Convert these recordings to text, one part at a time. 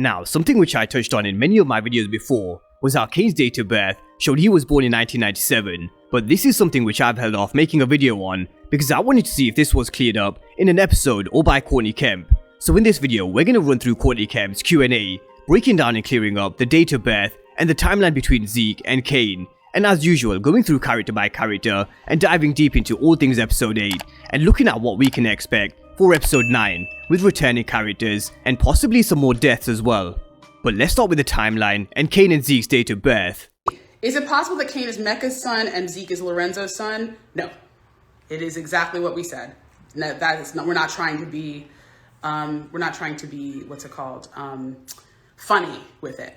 Now, something which I touched on in many of my videos before was how Kane's date of birth showed he was born in 1997, but this is something which I've held off making a video on because I wanted to see if this was cleared up in an episode or by Courtney Kemp. So in this video, we're going to run through Courtney Kemp's Q&A, breaking down and clearing up the date of birth and the timeline between Zeke and Kane, and as usual, going through character by character and diving deep into all things episode 8 and looking at what we can expect for episode 9 with returning characters and possibly some more deaths as well. But let's start with the timeline and Kane and Zeke's date of birth. Is it possible that Kane is Mecca's son and Zeke is Lorenzo's son? No. It is exactly what we said. No, that is not, we're not trying to be, what's it called? Funny with it.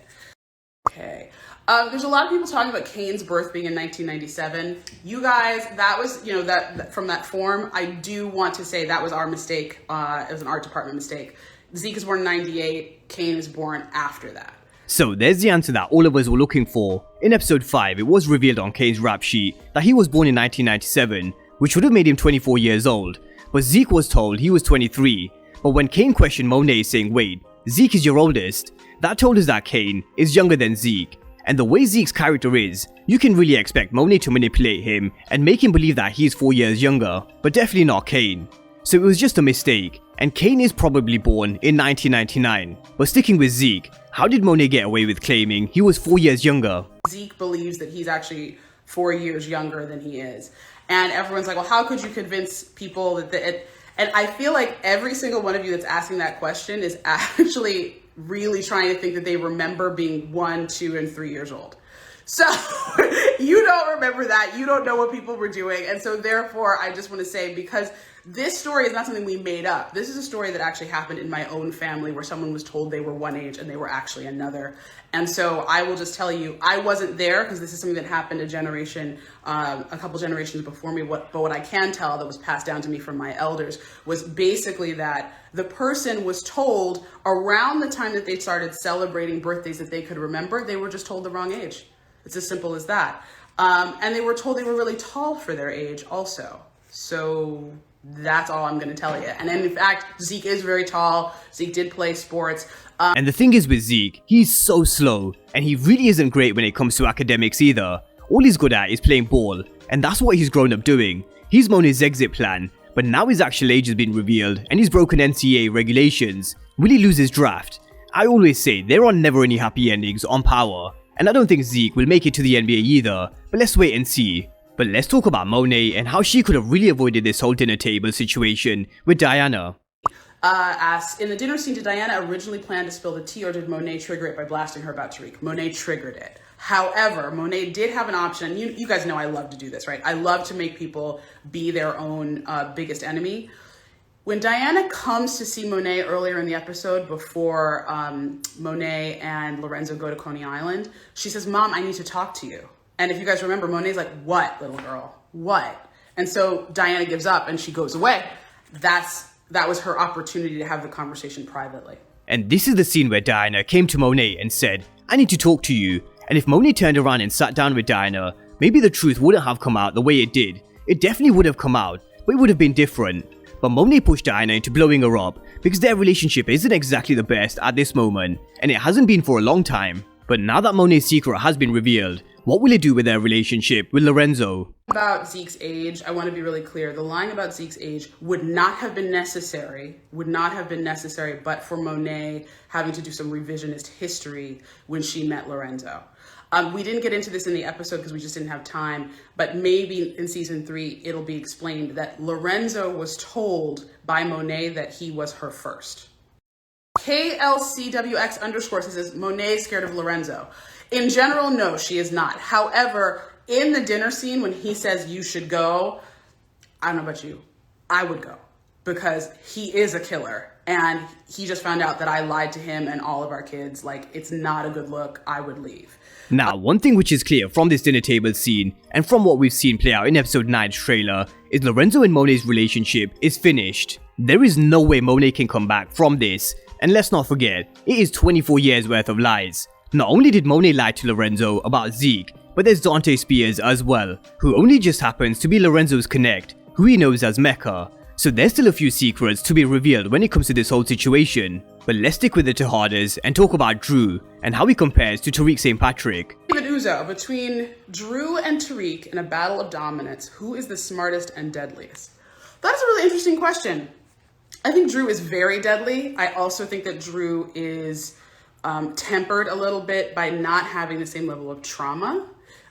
Okay. There's a lot of people talking about Kane's birth being in 1997. You guys, that was, that from that form, I do want to say that was our mistake. It was an art department mistake. Zeke is born in 98. Kane is born after that. So there's the answer that all of us were looking for. In episode 5, it was revealed on Kane's rap sheet that he was born in 1997, which would have made him 24 years old. But Zeke was told he was 23. But when Kane questioned Monet saying, wait, Zeke is your oldest, that told us that Kane is younger than Zeke. And the way Zeke's character is, you can really expect Monet to manipulate him and make him believe that he's 4 years younger, but definitely not Kane. So it was just a mistake, and Kane is probably born in 1999. But sticking with Zeke, how did Monet get away with claiming he was 4 years younger? Zeke believes that he's actually 4 years younger than he is. And everyone's like, well, how could you convince people that and I feel like every single one of you that's asking that question is actually really trying to think that they remember being 1, 2, and 3 years old. So you don't remember that. You don't know what people were doing. And so therefore, I just want to say, because this story is not something we made up. This is a story that actually happened in my own family where someone was told they were one age and they were actually another. And so I will just tell you, I wasn't there because this is something that happened a couple generations before me. But what I can tell that was passed down to me from my elders was basically that the person was told around the time that they started celebrating birthdays that they could remember, they were just told the wrong age. It's as simple as that. And they were told they were really tall for their age also. So that's all I'm going to tell you. And in fact, Zeke is very tall. Zeke did play sports. And the thing is with Zeke, he's so slow, and he really isn't great when it comes to academics either. All he's good at is playing ball, and that's what he's grown up doing. He's Monet's exit plan, but now his actual age has been revealed, and he's broken NCAA regulations. Will he lose his draft? I always say there are never any happy endings on Power, and I don't think Zeke will make it to the NBA either, but let's wait and see. But let's talk about Monet and how she could have really avoided this whole dinner table situation with Diana. Asks, in the dinner scene, did Diana originally plan to spill the tea, or did Monet trigger it by blasting her about Tariq? Monet triggered it. However, Monet did have an option. You guys know I love to do this, right? I love to make people be their own biggest enemy. When Diana comes to see Monet earlier in the episode, before Monet and Lorenzo go to Coney Island, she says, Mom, I need to talk to you. And if you guys remember, Monet's like, what, little girl? What? And so Diana gives up and she goes away. That was her opportunity to have the conversation privately. And this is the scene where Diana came to Monet and said, I need to talk to you. And if Monet turned around and sat down with Diana, maybe the truth wouldn't have come out the way it did. It definitely would have come out, but it would have been different. But Monet pushed Diana into blowing her up because their relationship isn't exactly the best at this moment, and it hasn't been for a long time. But now that Monet's secret has been revealed, what will it do with their relationship with Lorenzo? About Zeke's age, I want to be really clear. The lying about Zeke's age would not have been necessary, but for Monet having to do some revisionist history when she met Lorenzo. We didn't get into this in the episode because we just didn't have time, but maybe in season 3, it'll be explained that Lorenzo was told by Monet that he was her first. KLCWX_ says, Monet is scared of Lorenzo. In general, no, she is not. However, in the dinner scene, when he says you should go, I don't know about you, I would go because he is a killer. And he just found out that I lied to him and all of our kids. Like, it's not a good look. I would leave. Now, one thing which is clear from this dinner table scene and from what we've seen play out in episode 9's trailer is Lorenzo and Monet's relationship is finished. There is no way Monet can come back from this. And let's not forget, it is 24 years worth of lies. Not only did Monet lie to Lorenzo about Zeke, but there's Dante Spears as well, who only just happens to be Lorenzo's connect, who he knows as Mecca. So there's still a few secrets to be revealed when it comes to this whole situation. But let's stick with the Tejadas and talk about Drew and how he compares to Tariq St. Patrick. David Uzo, between Drew and Tariq in a battle of dominance, who is the smartest and deadliest? That's a really interesting question. I think Drew is very deadly. I also think that Drew is tempered a little bit by not having the same level of trauma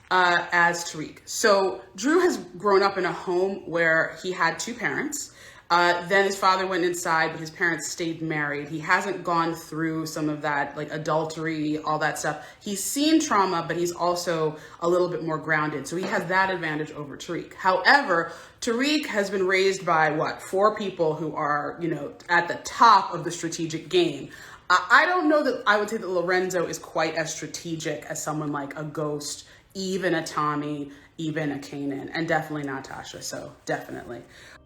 as Tariq. So Drew has grown up in a home where he had two parents. Then his father went inside, but his parents stayed married. He hasn't gone through some of that, like adultery, all that stuff. He's seen trauma, but he's also a little bit more grounded. So he has that advantage over Tariq. However, Tariq has been raised by four people who are, at the top of the strategic game. I don't know that I would say that Lorenzo is quite as strategic as someone like a Ghost, even a Tommy, even a Kanan, and definitely not Tasha. So definitely.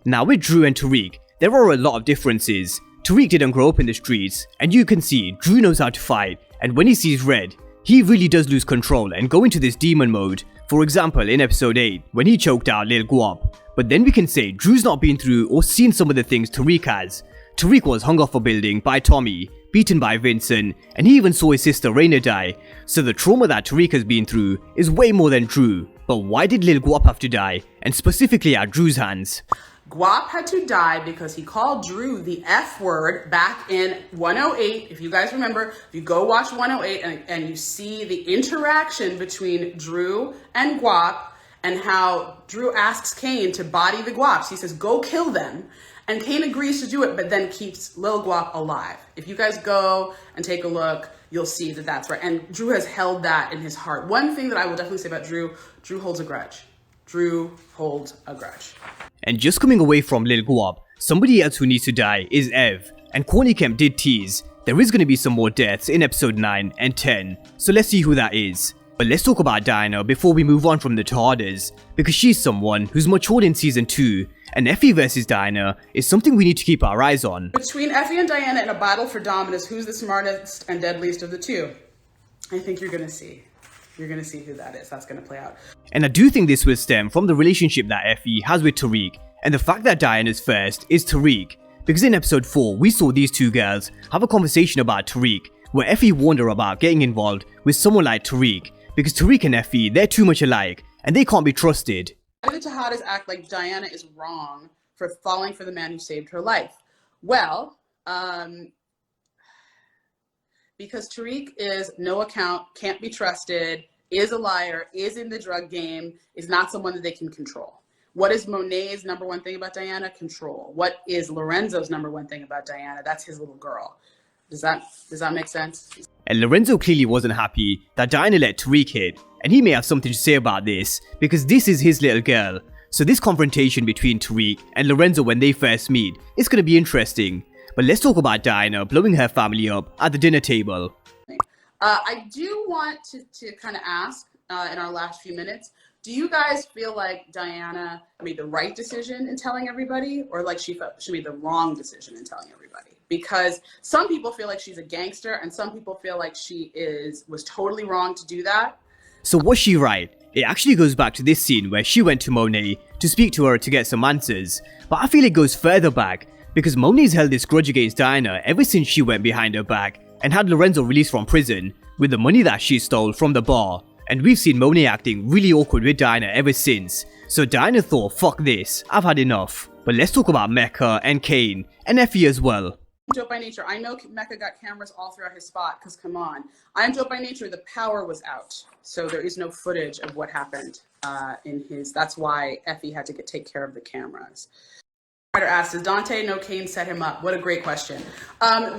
Now with Drew and Tariq, there are a lot of differences. Tariq didn't grow up in the streets, and you can see Drew knows how to fight, and when he sees red, he really does lose control and go into this demon mode. For example, in episode 8, when he choked out Lil Guap. But then we can say Drew's not been through or seen some of the things Tariq has. Tariq was hung off a building by Tommy, beaten by Vincent, and he even saw his sister Raina die. So the trauma that Tariq has been through is way more than Drew. But why did Lil Guap have to die, and specifically at Drew's hands? Guap had to die because he called Drew the F word back in 108. If you guys remember, if you go watch 108 and you see the interaction between Drew and Guap and how Drew asks Kane to body the Guaps. He says, go kill them. And Kane agrees to do it, but then keeps Lil Guap alive. If you guys go and take a look, you'll see that that's right. And Drew has held that in his heart. One thing that I will definitely say about Drew holds a grudge. Drew holds a grudge. And just coming away from Lil Guap, somebody else who needs to die is Ev. And Courtney Kemp did tease there is going to be some more deaths in episode 9 and 10, so let's see who that is. But let's talk about Diana before we move on from the Tejadas, because she's someone who's matured in season 2, and Effie versus Diana is something we need to keep our eyes on. Between Effie and Diana in a battle for dominance, who's the smartest and deadliest of the two? I think you're going to see. You're going to see who that is. That's going to play out. And I do think this will stem from the relationship that Effie has with Tariq, and the fact that Diana's first is Tariq. Because in episode 4, we saw these two girls have a conversation about Tariq, where Effie warned her about getting involved with someone like Tariq, because Tariq and Effie, they're too much alike, and they can't be trusted. Why do the Tejadas act like Diana is wrong for falling for the man who saved her life? Well, because Tariq is no account, can't be trusted, is a liar, is in the drug game, is not someone that they can control. What is Monet's number one thing about Diana? Control. What is Lorenzo's number one thing about Diana? That's his little girl. Does that make sense? And Lorenzo clearly wasn't happy that Diana let Tariq hit, and he may have something to say about this, because this is his little girl. So this confrontation between Tariq and Lorenzo when they first meet is going to be interesting. But let's talk about Diana blowing her family up at the dinner table. I do want to kind of ask in our last few minutes, do you guys feel like Diana made the right decision in telling everybody, or like she made the wrong decision in telling everybody? Because some people feel like she's a gangster, and some people feel like she was totally wrong to do that. So was she right? It actually goes back to this scene where she went to Monet to speak to her to get some answers. But I feel it goes further back, because Monet's held this grudge against Diana ever since she went behind her back and had Lorenzo released from prison with the money that she stole from the bar. And we've seen Monet acting really awkward with Diana ever since. So Diana thought, fuck this, I've had enough. But let's talk about Mecca and Kane and Effie as well. Dope by nature. I know Mecca got cameras all throughout his spot, because come on. I'm dope by nature. The power was out. So there is no footage of what happened in his. That's why Effie had to take care of the cameras. Writer asks, does Dante know Kane set him up? What a great question.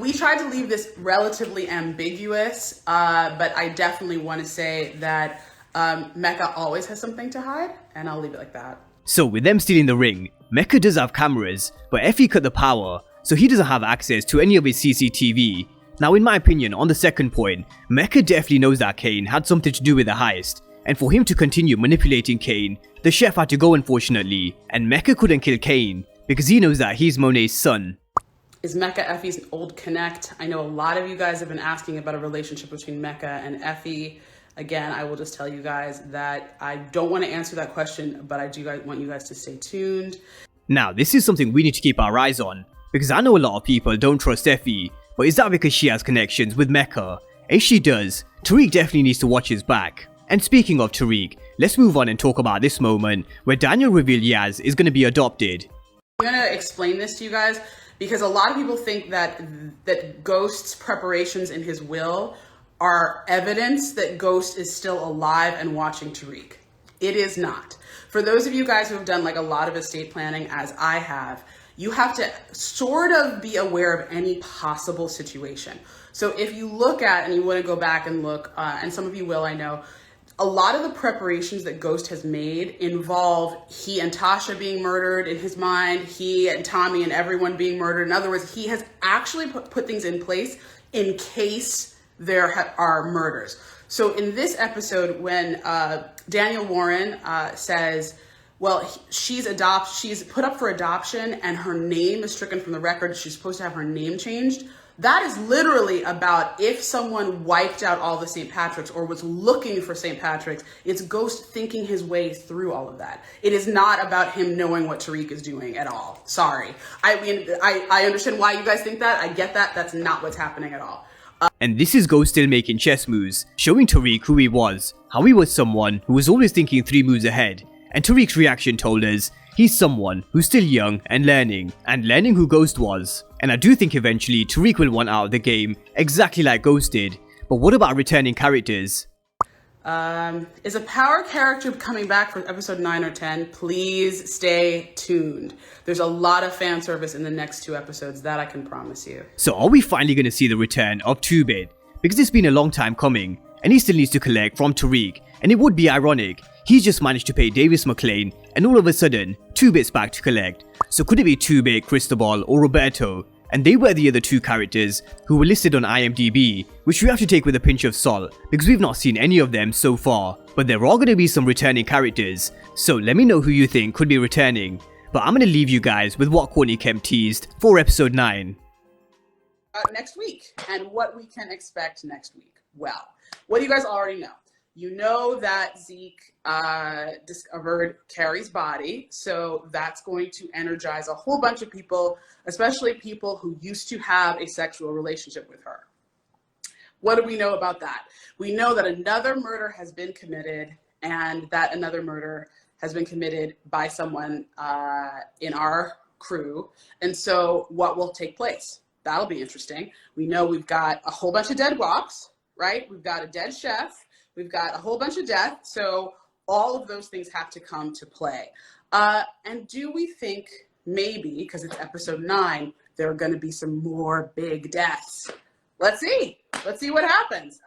We tried to leave this relatively ambiguous, but I definitely want to say that Mecca always has something to hide, and I'll leave it like that. So with them stealing the ring, Mecca does have cameras, but Effie cut the power, so he doesn't have access to any of his CCTV. Now in my opinion, on the second point, Mecca definitely knows that Kane had something to do with the heist, and for him to continue manipulating Kane, the chef had to go unfortunately, and Mecca couldn't kill Kane, because he knows that he's Monet's son. Is Mecca Effie's old connect? I know a lot of you guys have been asking about a relationship between Mecca and Effie. Again, I will just tell you guys that I don't want to answer that question, but I do want you guys to stay tuned. Now, this is something we need to keep our eyes on, because I know a lot of people don't trust Effie, But is that because she has connections with Mecca? If she does, Tariq definitely needs to watch his back. And speaking of Tariq, let's move on and talk about this moment where Daniel revealed Yaz is going to be adopted. I'm going to explain this to you guys because a lot of people think that Ghost's preparations in his will are evidence that Ghost is still alive and watching Tariq. It is not. For those of you guys who have done like a lot of estate planning, as I have, you have to sort of be aware of any possible situation. So if you look at, and you want to go back and look, and some of you will, I know, a lot of the preparations that Ghost has made involve he and Tasha being murdered in his mind, he and Tommy and everyone being murdered. In other words, he has actually put things in place in case there are murders. So in this episode, when Daniel Warren says, well, she's put up for adoption and her name is stricken from the record, she's supposed to have her name changed. That is literally about if someone wiped out all the St. Patrick's or was looking for St. Patrick's, it's Ghost thinking his way through all of that. It is not about him knowing what Tariq is doing at all. Sorry. I mean, I understand why you guys think that. I get that. That's not what's happening at all. And this is Ghost still making chess moves, showing Tariq who he was, how he was someone who was always thinking 3 moves ahead. And Tariq's reaction told us he's someone who's still young and learning who Ghost was. And I do think eventually Tariq will want out of the game exactly like Ghost did. But what about returning characters? Is a power character coming back for episode 9 or 10? Please stay tuned. There's a lot of fan service in the next 2 episodes, that I can promise you. So are we finally going to see the return of 2-Bit? Because it's been a long time coming, and he still needs to collect from Tariq, and it would be ironic. He's just managed to pay Davis McLean, and all of a sudden, 2-Bit's back to collect. So could it be 2-Bit, Cristobal, or Roberto? And they were the other 2 characters who were listed on IMDb, which we have to take with a pinch of salt, because we've not seen any of them so far. But there are going to be some returning characters, so let me know who you think could be returning. But I'm going to leave you guys with what Courtney Kemp teased for episode 9. Next week, and what we can expect next week. Well, what do you guys already know? You know that Zeke discovered Carrie's body, so that's going to energize a whole bunch of people, especially people who used to have a sexual relationship with her. What do we know about that? We know that another murder has been committed, and that another murder has been committed by someone in our crew. And so what will take place? That'll be interesting. We know we've got a whole bunch of dead wops, right? We've got a dead chef. We've got a whole bunch of death, so all of those things have to come to play. And do we think maybe, because it's episode 9, there are going to be some more big deaths? Let's see. Let's see what happens.